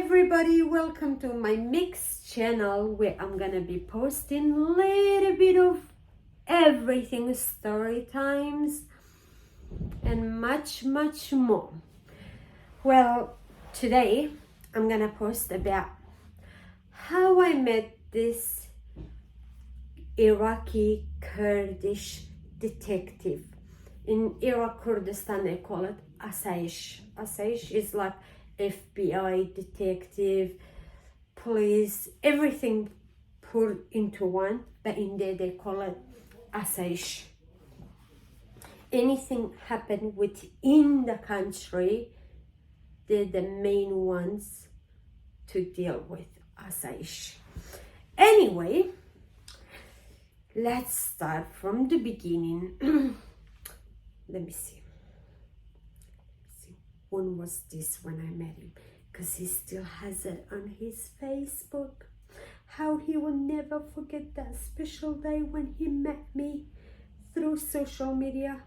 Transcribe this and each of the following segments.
everybody, welcome to my mixed channel where I'm gonna be posting a little bit of everything, story times and much more. Well, today I'm gonna post about how I met this Iraqi Kurdish detective. In Iraq Kurdistan they call it Asayish. Asayish is like FBI, detective, police, everything put into one, but in there they call it Asayish. Anything happen within the country, they're the main ones to deal with, Asayish. Anyway, let's start from the beginning. Let me see. When was this when I met him? Because he still has it on his Facebook. How he will never forget that special day when he met me through social media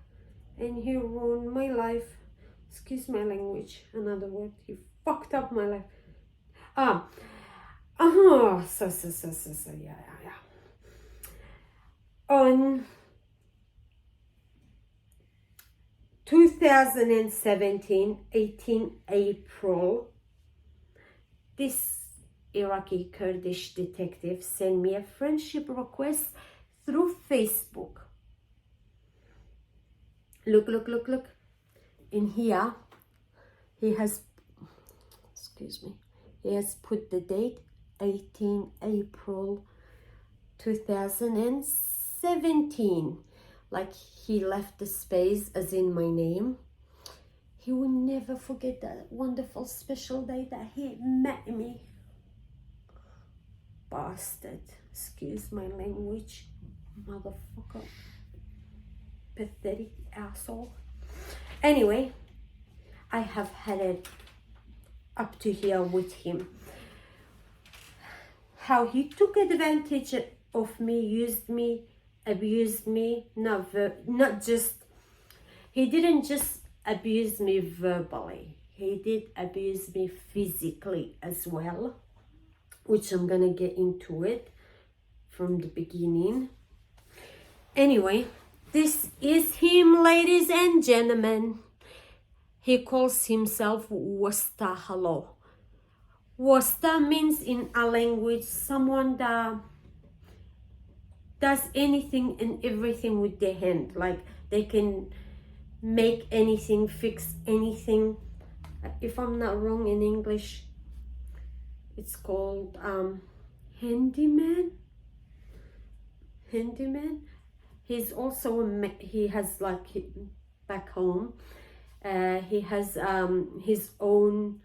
and he ruined my life. Excuse my language, another word. He fucked up my life. Yeah. On 2017, 18 April, this Iraqi Kurdish detective sent me a friendship request through Facebook. Look. In here, he has put the date 18 April 2017. Like he left the space as in my name. He will never forget that wonderful special day that he met me. Bastard. Excuse my language. Motherfucker. Pathetic asshole. Anyway, I have had it up to here with him. How he took advantage of me, used me, abused me, he didn't just abuse me verbally, he did abuse me physically as well, which I'm gonna get into it from the beginning. Anyway, this is him, ladies and gentlemen. He calls himself Wasta Halo. Wasta means in our language someone that does anything and everything with their hand. Like they can make anything, fix anything. If I'm not wrong in English, it's called handyman. He's also he has like back home, he has his own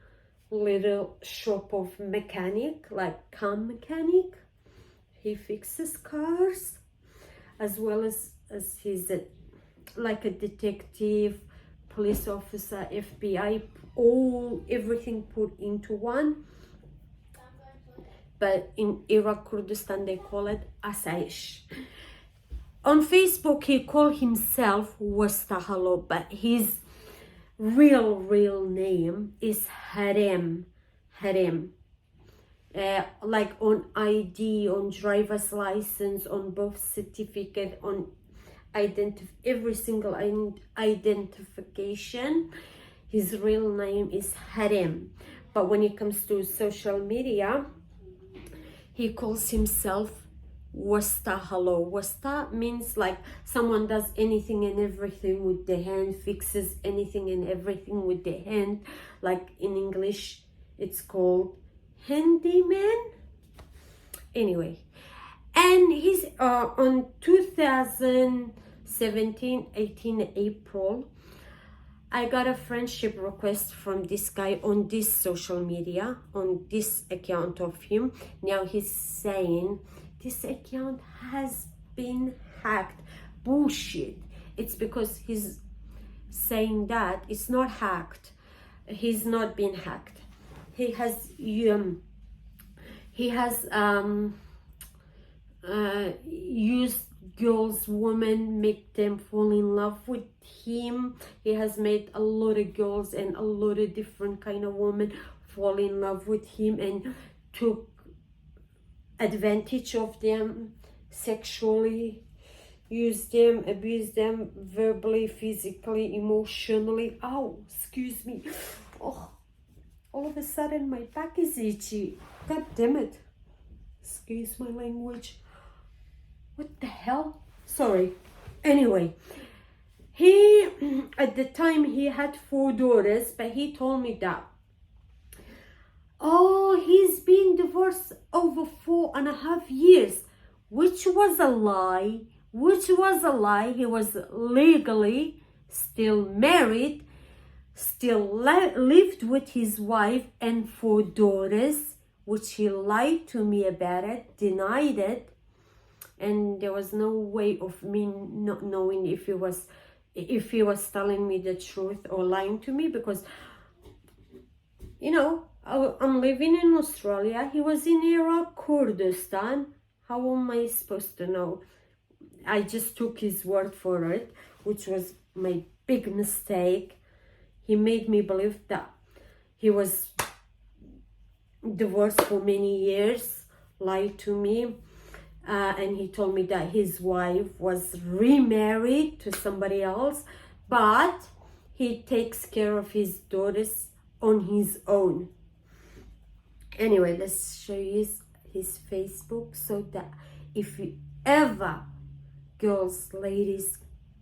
little shop of mechanic, like car mechanic. He fixes cars, as well as he's like a detective, police officer, FBI, everything put into one. But in Iraq Kurdistan they call it Asayish. On Facebook he called himself Wasta Halo, but his real name is Harem. Like on ID, on driver's license, on birth certificate, on every single identification, his real name is Harem. But when it comes to social media, he calls himself Wasta Halo. Wasta means like someone does anything and everything with their hand, fixes anything and everything with their hand. Like in English, it's called handyman. Anyway, and he's on 2017, 18 April, I got a friendship request from this guy on this social media, on this account of him. Now he's saying this account has been hacked. Bullshit. It's because he's saying that it's not hacked. He's not been hacked. He has used girls, women, make them fall in love with him. He has made a lot of girls and a lot of different kind of women fall in love with him and took advantage of them sexually, use them, abuse them verbally, physically, emotionally. Ow, excuse me. Oh, all of a sudden my back is itchy. God damn it. Excuse my language. What the hell? Sorry. Anyway, he, at the time, he had 4 daughters, but he told me that, oh, he's been divorced over 4.5 years, which was a lie. He was legally still married, still lived with his wife and 4 daughters, which he lied to me about it, denied it. And there was no way of me not knowing if he was telling me the truth or lying to me, because, you know, I'm living in Australia. He was in Iraq, Kurdistan. How am I supposed to know? I just took his word for it, which was my big mistake. He made me believe that he was divorced for many years, lied to me. And he told me that his wife was remarried to somebody else, but he takes care of his daughters on his own. Anyway, let's show you his Facebook, so that if you ever, girls, ladies,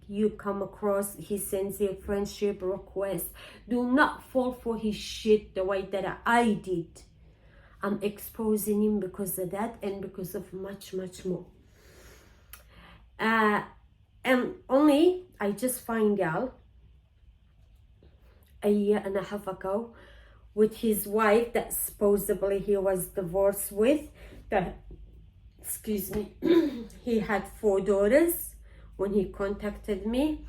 you come across, he sends you a friendship request, do not fall for his shit the way that I did. I'm exposing him because of that and because of much, much more. And only I just find out a 1.5 years ago with his wife that supposedly he was divorced with, that, excuse me, he had 4 daughters when he contacted me.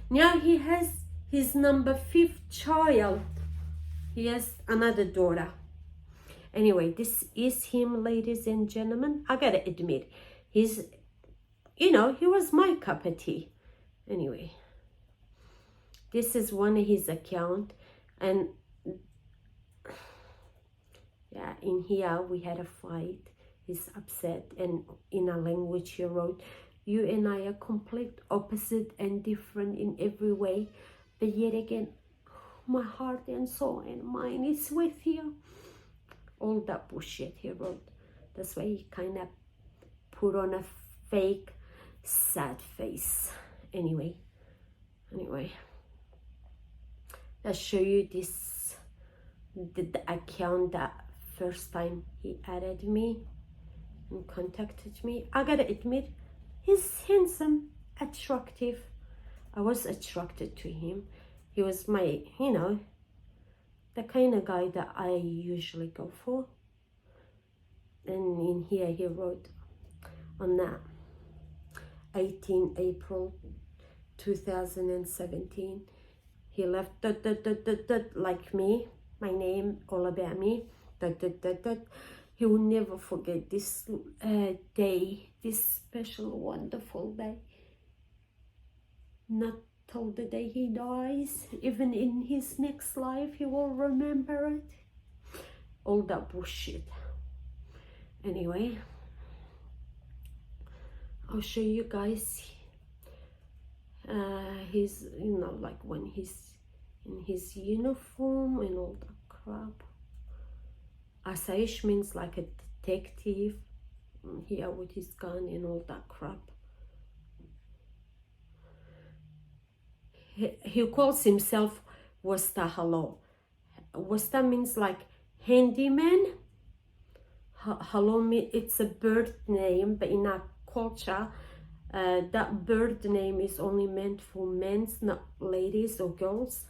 Now he has his number 5th child. He has another daughter. Anyway, this is him, ladies and gentlemen. I gotta admit, he's, you know, he was my cup of tea. Anyway, this is one of his account, and yeah, in here we had a fight. He's upset, and in a language he wrote, "You and I are complete opposite and different in every way, but yet again, my heart and soul and mind is with you." All that bullshit he wrote. That's why he kind of put on a fake sad face. Anyway, I'll show you this, the account that first time he added me and contacted me. I gotta admit, he's handsome, attractive. I was attracted to him. He was my, you know, the kind of guy that I usually go for. And in here he wrote on that 18 April 2017, he left ... like me, my name, all about me, ... He will never forget this day, this special, wonderful day. Not till the day he dies, even in his next life, he will remember it. All that bullshit. Anyway, I'll show you guys his, you know, like when he's in his uniform and all that crap. Asaish means like a detective, here with his gun and all that crap. He calls himself Wasta Hello. Wasta means like handyman. Hello, it's a bird name, but in our culture, that bird name is only meant for men, not ladies or girls.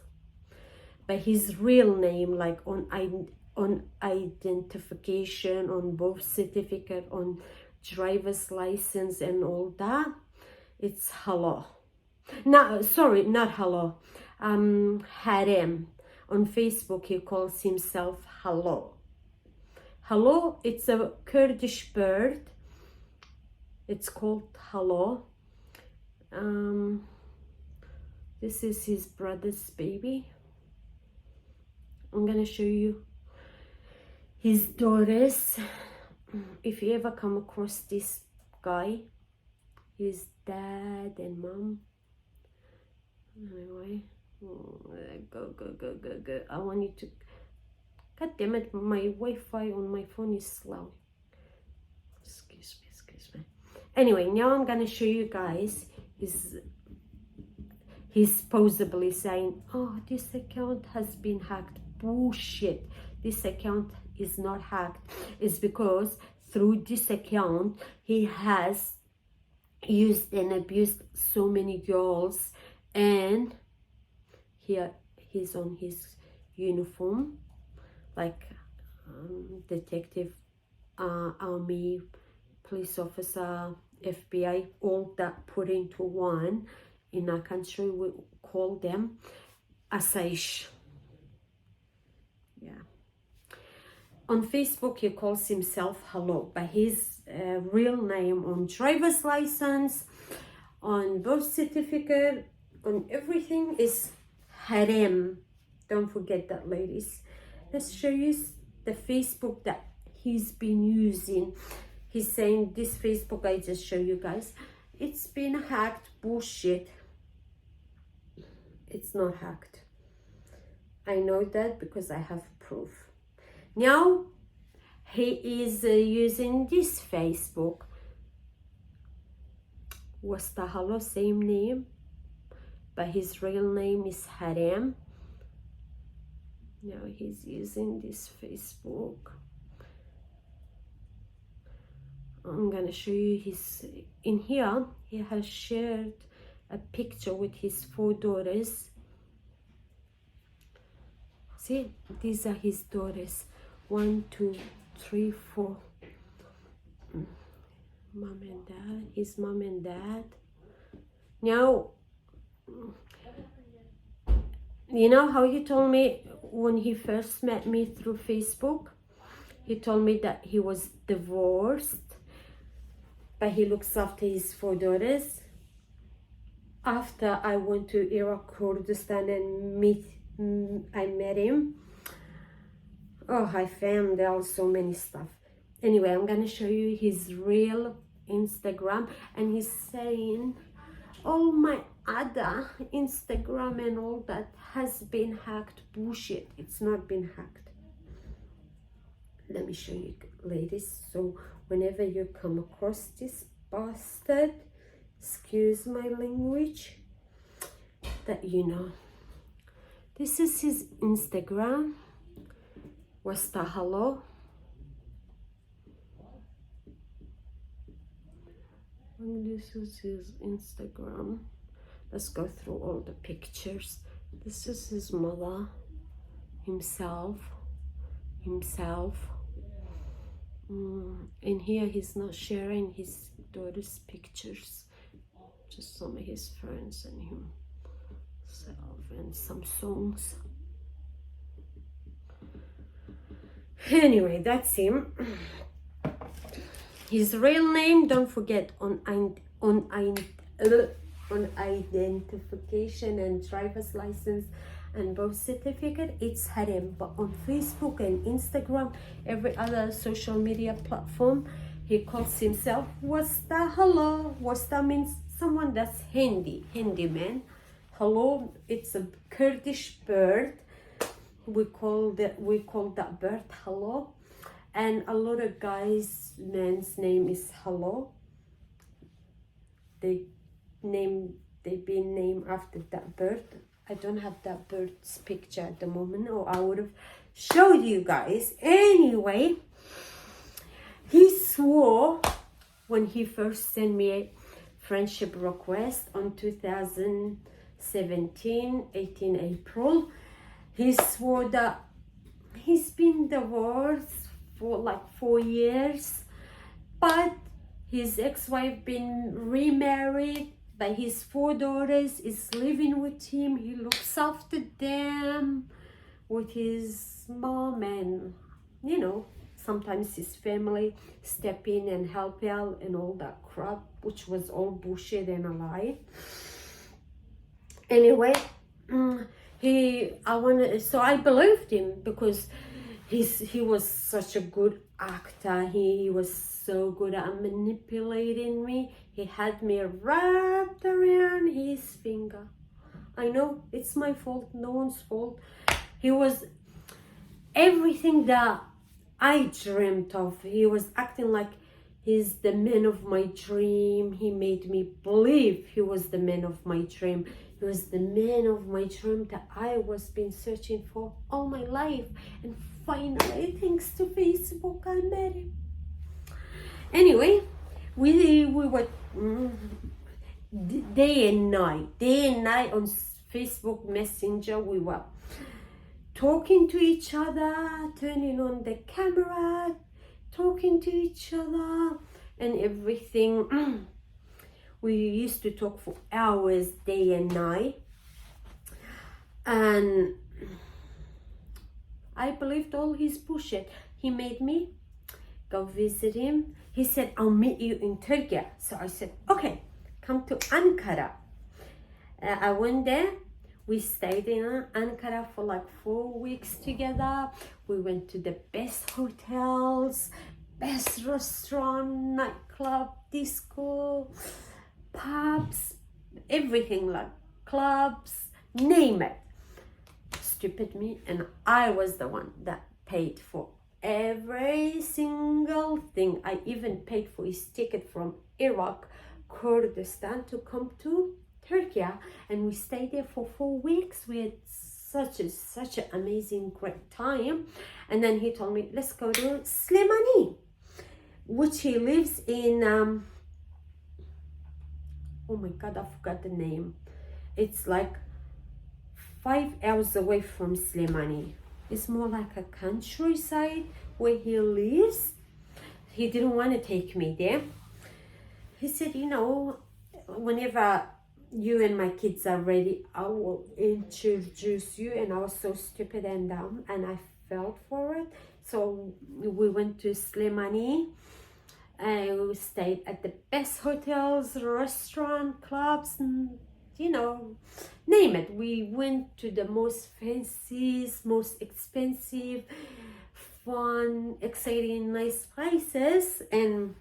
But his real name, like on identification, on birth certificate, on driver's license and all that, it's Hello. No, sorry, not Hello. Harem. On Facebook, he calls himself Hello. Hello, it's a Kurdish bird. It's called Hello. This is his brother's baby. I'm gonna show you his daughters. If you ever come across this guy, his dad and mom. Anyway, go. I want you to. God damn it, my Wi-Fi on my phone is slow. Excuse me. Anyway, now I'm gonna show you guys he's supposedly saying, oh, this account has been hacked. Bullshit. This account is not hacked. It's because through this account he has used and abused so many girls, and here he's on his uniform like detective, army, police officer, FBI, all that put into one. In our country we call them asayish. Yeah. On Facebook he calls himself Hello, but his real name on driver's license, on birth certificate, on everything is Harem. Don't forget that, ladies. Let's show you the Facebook that he's been using. He's saying this Facebook I just show you guys, it's been hacked. Bullshit. It's not hacked. I know that because I have proof. Now he is using this Facebook. Wasta Hello, same name, but his real name is Harem. Now he's using this Facebook. I'm gonna show you his, in here he has shared a picture with his 4 daughters. See, these are his daughters. 1, 2, 3, 4. Mom and dad, his mom and dad. Now, you know how he told me when he first met me through Facebook? He told me that he was divorced, but he looks after his 4 daughters. After I went to Iraq, Kurdistan and I met him. Oh, I found out so many stuff. Anyway, I'm gonna show you his real Instagram, and he's saying all my other Instagram and all that has been hacked. Bullshit. It's not been hacked. Let me show you, ladies. So whenever you come across this bastard, excuse my language, that you know. This is his Instagram. Wasta Hello. And this is his Instagram. Let's go through all the pictures. This is his mother, himself. In here he's not sharing his daughter's pictures, just some of his friends and himself and some songs. Anyway, that's him. His real name, don't forget, on identification and driver's license and birth certificate, it's Harem. But on Facebook and Instagram, every other social media platform, he calls himself Wasta Hello. Wasta means someone that's Hindi man. Hello, it's a Kurdish bird. We call that bird Hello. And a lot of guys' men's name is Hello. They've been named after that bird. I don't have that bird's picture at the moment, or I would have showed you guys. Anyway, he swore when he first sent me a friendship request on 2017, 18 April. He swore that he's been divorced for like 4 years, but his ex-wife been remarried, but his 4 daughters is living with him. He looks after them with his mom and, you know, sometimes his family step in and help out and all that crap, which was all bullshit and a lie. Anyway, so I believed him because he was such a good actor. He was so good at manipulating me. He had me wrapped around his finger. I know it's my fault, no one's fault. He was everything that I dreamt of. He was acting like he's the man of my dream. He made me believe he was the man of my dream. He was the man of my dream that I was been searching for all my life. And finally, thanks to Facebook, I met him. Anyway, we were day and night on Facebook Messenger. We were talking to each other, turning on the camera, talking to each other and everything. We used to talk for hours, day and night. And I believed all his bullshit. He made me go visit him. He said, I'll meet you in Turkey. So I said, okay, come to Ankara. I went there. We stayed in Ankara for like 4 weeks together. We went to the best hotels, best restaurant, nightclub, disco, pubs, everything, like clubs, name it. Stupid me, and I was the one that paid for every single thing. I even paid for his ticket from Iraq, Kurdistan to come to Turkey, and we stayed there for 4 weeks. We had such an amazing, great time. And then he told me, let's go to Slimani, which he lives in, oh my God, I forgot the name. It's like 5 hours away from Slimani. It's more like a countryside where he lives. He didn't want to take me there. He said, you know, whenever you and my kids are ready, I will introduce you. And I was so stupid and dumb, and I fell for it. So we went to Slimani, and we stayed at the best hotels, restaurant, clubs, and, you know, name it. We went to the most fancy, most expensive, fun, exciting, nice places. And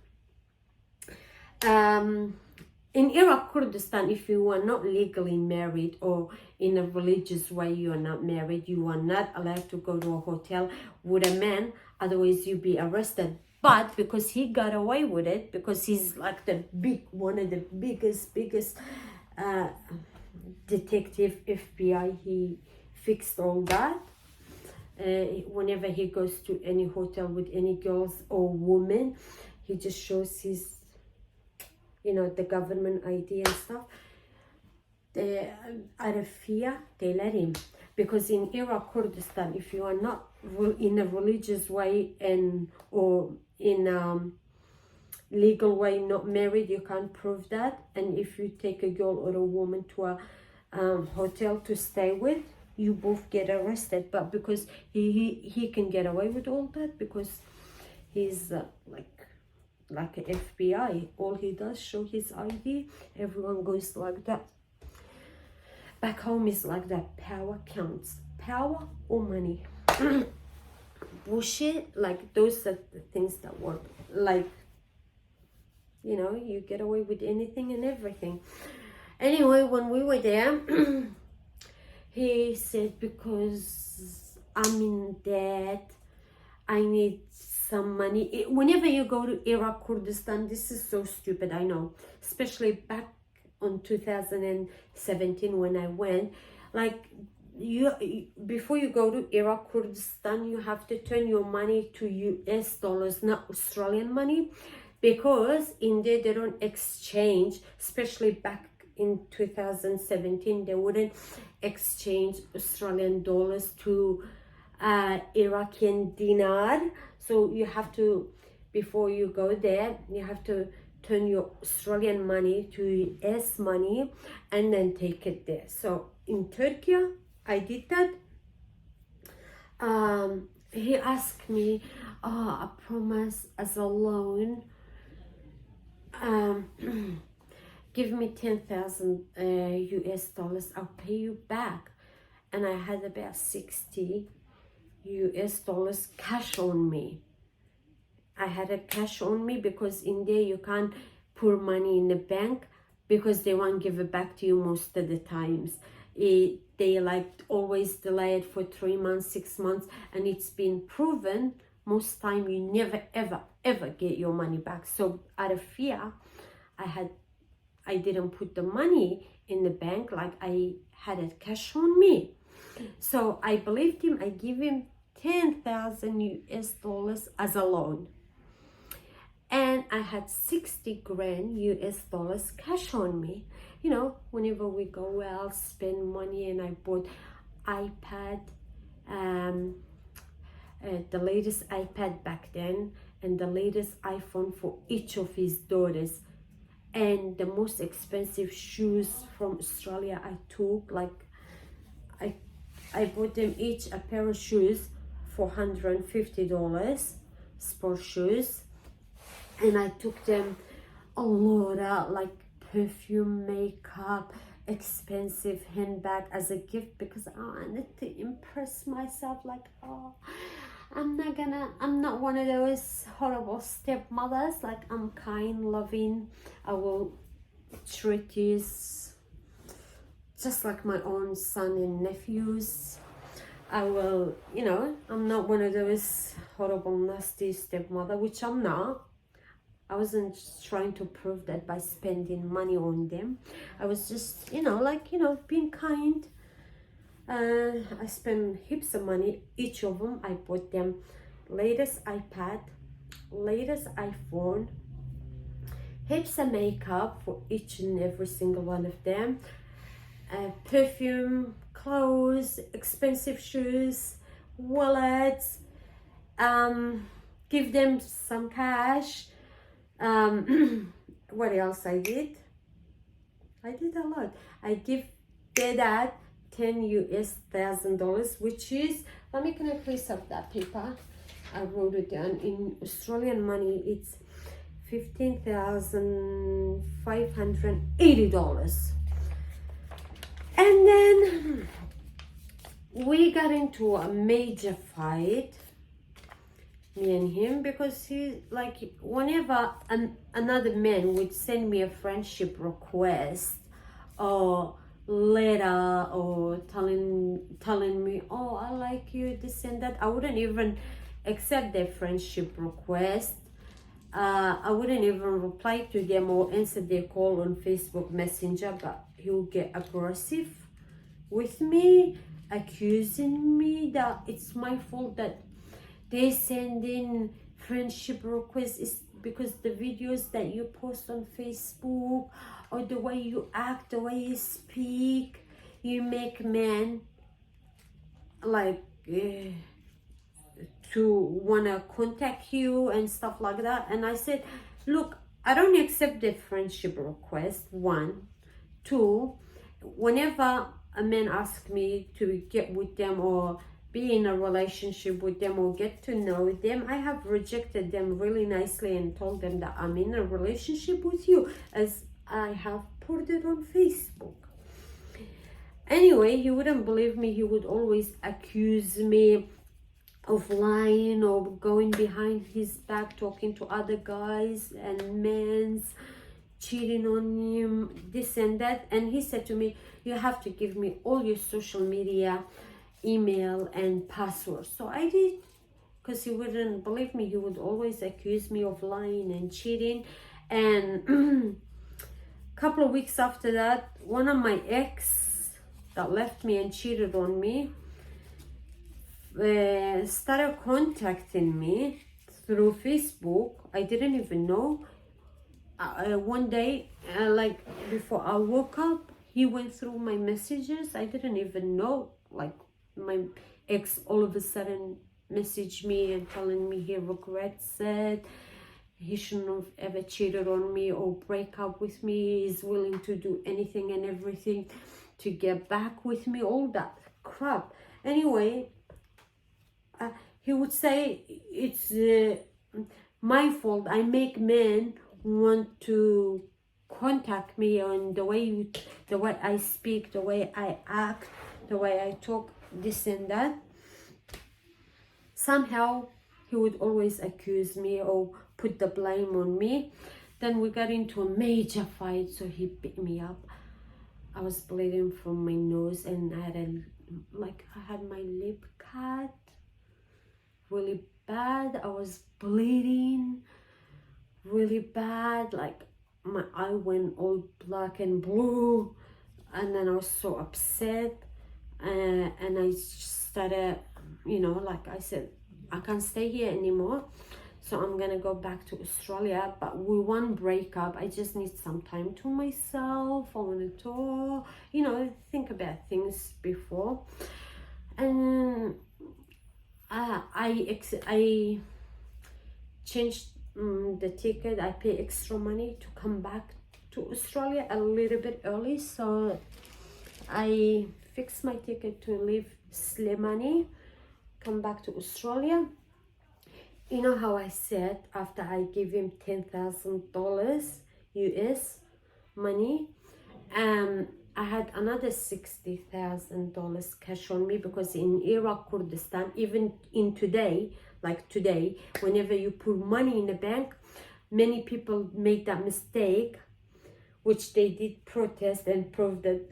in Iraq, Kurdistan, if you are not legally married or in a religious way you are not married, you are not allowed to go to a hotel with a man, otherwise you'll be arrested. But because he got away with it, because he's like one of the biggest detective, FBI, he fixed all that. Whenever he goes to any hotel with any girls or women, he just shows his, you know, the government ID and stuff. Out of fear, they let him. Because in Iraq, Kurdistan, if you are not in a religious way and or in legal way not married, you can't prove that. And if you take a girl or a woman to a hotel to stay with, you both get arrested. But because he can get away with all that, because he's like an FBI, all he does show his ID, everyone goes like that. Back home is like that. Power counts. Power or money. Bullshit, like those are the things that work. Like, you know, you get away with anything and everything. Anyway, when we were there, he said, because I'm in debt, I need some money. Whenever you go to Iraq, Kurdistan, this is so stupid, I know. Especially back on 2017 when I went, like, before you go to Iraq, Kurdistan, you have to turn your money to US dollars, not Australian money, because in there they don't exchange, especially back in 2017, they wouldn't exchange Australian dollars to Iraqi dinar. So you have to, before you go there, you have to turn your Australian money to US money and then take it there. So in Turkey, I did that. He asked me, oh, I promise as a loan, um, give me 10,000 US dollars, I'll pay you back. And I had about 60 US dollars cash on me. I had a cash on me because in there you can't put money in the bank because they won't give it back to you most of the times. They like always delay it for 3 months, 6 months, and it's been proven most time you never ever get your money back. So out of fear, I didn't put the money in the bank, like I had it cash on me. So I believed him. I give him 10,000 US dollars as a loan. And I had 60 grand US dollars cash on me. You know, whenever we go out, spend money, and I bought iPad, the latest iPad back then, and the latest iPhone for each of his daughters. And the most expensive shoes from Australia I took, like I bought them each a pair of shoes for $150, sport shoes. And I took them a lot out, like perfume, makeup, expensive handbag as a gift because I wanted to impress myself, like, oh, I'm not one of those horrible stepmothers. Like, I'm kind, loving. I will treat you just like my own son and nephews. I will, you know, I'm not one of those horrible, nasty stepmother, which I'm not. I wasn't trying to prove that by spending money on them. I was just, you know, like, you know, being kind. I spent heaps of money, each of them. I bought them latest iPad, latest iPhone, heaps of makeup for each and every single one of them, perfume, clothes, expensive shoes, wallets, give them some cash. What else I did? I did a lot. I give their dad $10,000, which is, can I please have that paper? I wrote it down. In Australian money, it's $15,580. And then we got into a major fight, me and him, because he, like, whenever another man would send me a friendship request or letter or telling me, oh, I like you, this and that, I wouldn't even accept their friendship request. I wouldn't even reply to them or answer their call on Facebook Messenger, but he'll get aggressive with me, accusing me that it's my fault that they send in friendship requests is because the videos that you post on Facebook or the way you act, the way you speak, you make men like to wanna contact you and stuff like that. And I said, look, I don't accept the friendship request, 1. 2, whenever a man asks me to get with them or be in a relationship with them or get to know them, I have rejected them really nicely and told them that I'm in a relationship with you, as I have put it on Facebook. Anyway, he wouldn't believe me. He would always accuse me of lying or going behind his back, talking to other guys and men's, cheating on him, this and that. And he said to me, you have to give me all your social media, email and password. So I did, because he wouldn't believe me. He would always accuse me of lying and cheating. And a couple of weeks after that, one of my ex that left me and cheated on me started contacting me through Facebook. I didn't even know. One day, like before I woke up, he went through my messages. I didn't even know. Like, my ex all of a sudden messaged me and telling me he regrets it. He shouldn't have ever cheated on me or break up with me. He's willing to do anything and everything to get back with me, all that crap. Anyway, he would say, it's my fault. I make men want to contact me on the way I speak, the way I act, the way I talk, this and that. Somehow he would always accuse me or put the blame on me. Then we got into a major fight, so he beat me up. I was bleeding from my nose, and I had my lip cut really bad. I was bleeding really bad, like my eye went all black and blue, and then I was so upset, and I started, like I said, I can't stay here anymore, so I'm gonna go back to Australia, but we won't break up. I just need some time to myself. I want to talk, think about things before. And I changed the ticket. I pay extra money to come back to Australia a little bit early, so I fixed my ticket to leave Slimani, come back to Australia. You know how I said after I gave him $10,000 US money, I had another $60,000 cash on me, because in Iraq Kurdistan, even in today, whenever you put money in the bank, many people make that mistake, which they did protest and prove that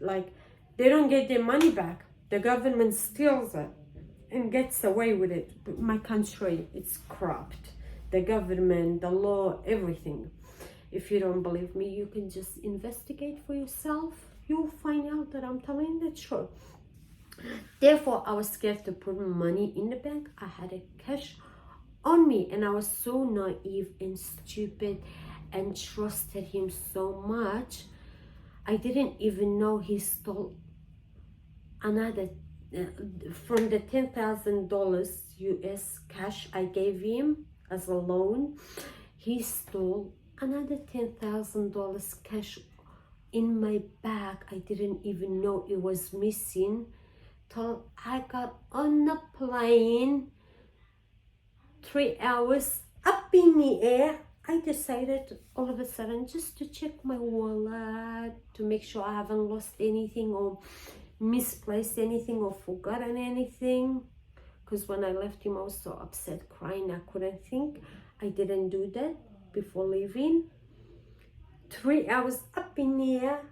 they don't get their money back. The government steals it and gets away with it. But my country, it's corrupt. The government, the law, everything. If you don't believe me, you can just investigate for yourself. You'll find out that I'm telling the truth. Therefore, I was scared to put money in the bank. I had a cash on me, and I was so naive and stupid and trusted him so much. I didn't even know he stole another from the $10,000 US cash I gave him as a loan. He stole another $10,000 cash in my bag. I didn't even know it was missing till I got on the plane. 3 hours up in the air, I decided all of a sudden just to check my wallet to make sure I haven't lost anything or misplaced anything or forgotten anything, because when I left him I was so upset, crying. I couldn't think. I didn't do that before leaving. 3 hours up in the air,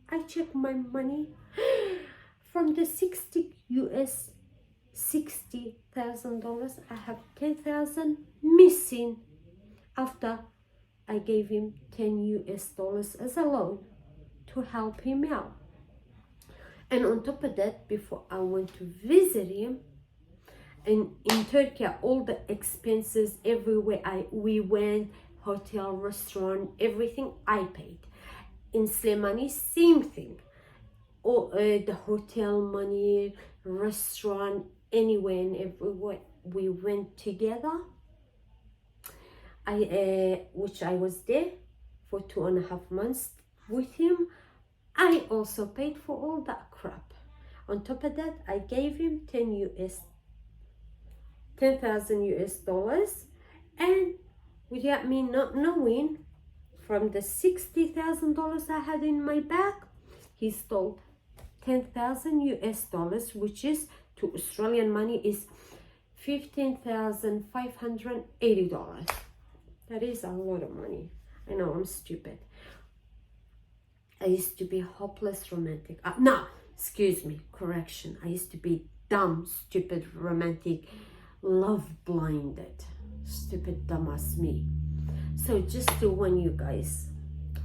I checked my money. From the $60,000, I have $10,000 missing after I gave him $10 as a loan to help him out. And on top of that, before I went to visit him, and in Turkey, all the expenses everywhere we went, hotel, restaurant, everything I paid. In Slimani, same thing. All the hotel money, restaurant, anywhere and everywhere we went together. Which I was there for 2.5 months with him. I also paid for all that crap. On top of that, I gave him $10,000 US, and without me not knowing, from the $60,000 I had in my bag, he stole $10,000 US, which is to Australian money is $15,580. That is a lot of money. I know I'm stupid. I used to be hopeless romantic. No, excuse me, correction. I used to be dumb, stupid, romantic, love blinded. Stupid, dumb as me. So just to warn you guys,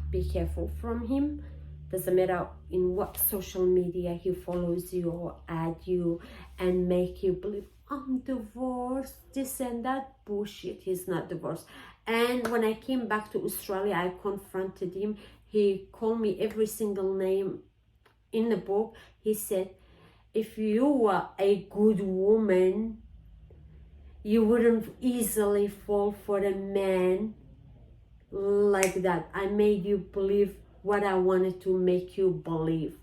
be careful from him. Doesn't matter in what social media he follows you or add you and make you believe I'm divorced, this and that. Bullshit, he's not divorced. And when I came back to Australia, I confronted him. He called me every single name in the book. He said, if you were a good woman, you wouldn't easily fall for a man like that. I made you believe what I wanted to make you believe.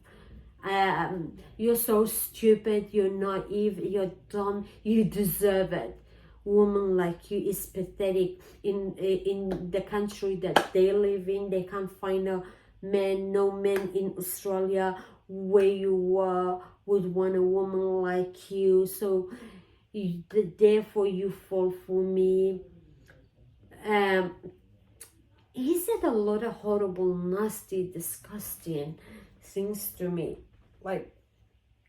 You're so stupid, you're naive, you're dumb, you deserve it. woman like you is pathetic. In the country that they live in, they can't find a man, no man in Australia where you would want a woman like you. So therefore you fall for me. He said a lot of horrible, nasty, disgusting things to me. Like,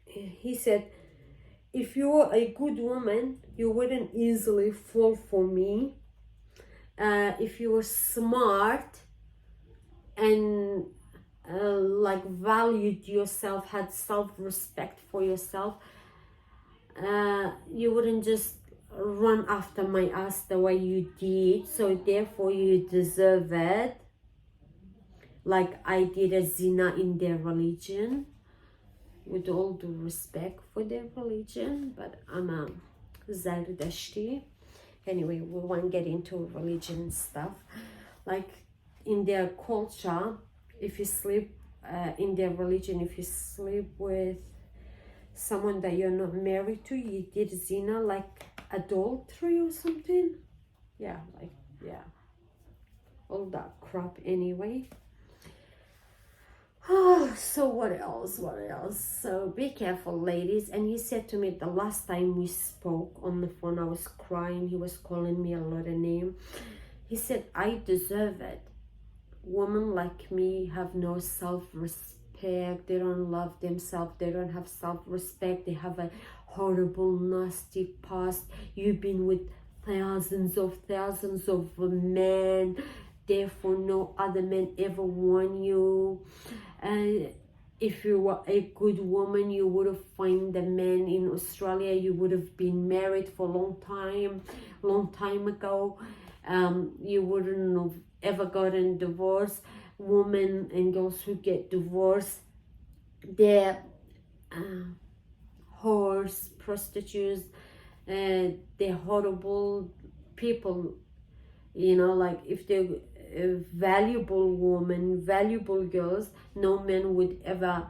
he said, if you were a good woman, you wouldn't easily fall for me. If you were smart and like valued yourself, had self-respect for yourself, you wouldn't just run after my ass the way you did. So therefore you deserve it, like I did a zina in their religion, with all due respect for their religion, but I'm a Zardashti. Anyway, we won't get into religion stuff. Like in their culture, if you sleep in their religion, if you sleep with someone that you're not married to, you did zina, like adultery or something. Yeah, like, yeah, all that crap anyway. So what else? So be careful, ladies. And he said to me the last time we spoke on the phone, I was crying, he was calling me a lot of names. He said, I deserve it. Women like me have no self-respect. They don't love themselves. They don't have self-respect. They have a horrible, nasty past. You've been with thousands of men. Therefore, no other man ever want you. And if you were a good woman, you would have found a man in Australia. You would have been married for a long time ago. You wouldn't have ever gotten divorced. Women and girls who get divorced, they're whores, prostitutes, they're horrible people. You know, like if they're valuable women, valuable girls, no man would ever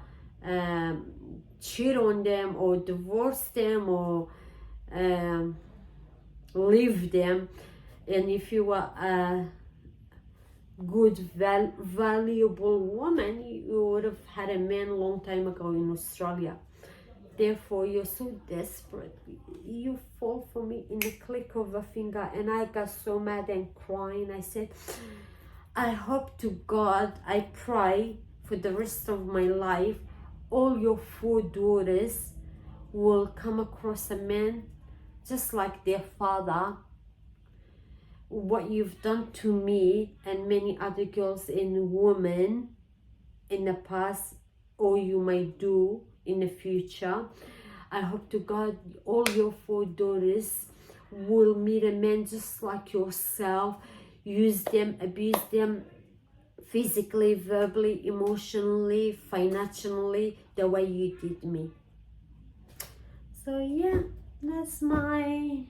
cheat on them or divorce them or leave them. And if you were a good, valuable woman, you would have had a man a long time ago in Australia. Therefore, you're so desperate. You fall for me in the click of a finger. And I got so mad and crying. I said, I hope to God, I pray for the rest of my life, all your 4 daughters will come across a man just like their father. What you've done to me and many other girls and women in the past, or you might do in the future. I hope to God all your 4 daughters will meet a man just like yourself, use them, abuse them physically, verbally, emotionally, financially, the way you did me. So yeah, that's my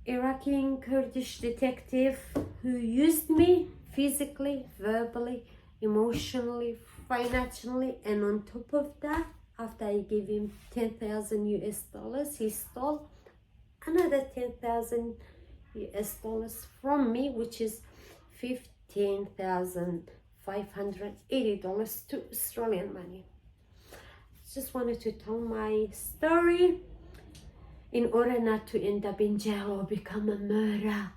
Iraqi Kurdish detective who used me physically, verbally, emotionally, financially, and on top of that, after I gave him 10,000 US dollars, he stole another 10,000 US dollars from me, which is $15,580 to Australian money. Just wanted to tell my story in order not to end up in jail or become a murderer.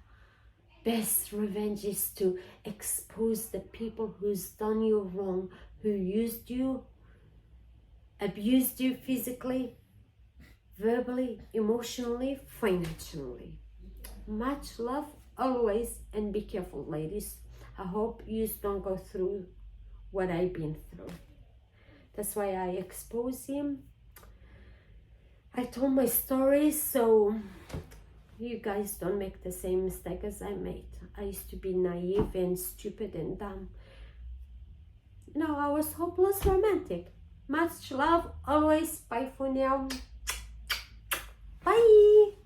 Best revenge is to expose the people who's done you wrong, who used you, abused you physically, verbally, emotionally, financially. Much love always, and be careful, ladies. I hope you don't go through what I've been through. That's why I expose him. I told my story so you guys don't make the same mistake as I made. I used to be naive and stupid and dumb. No, I was hopeless romantic. Much love always. Bye for now. Bye.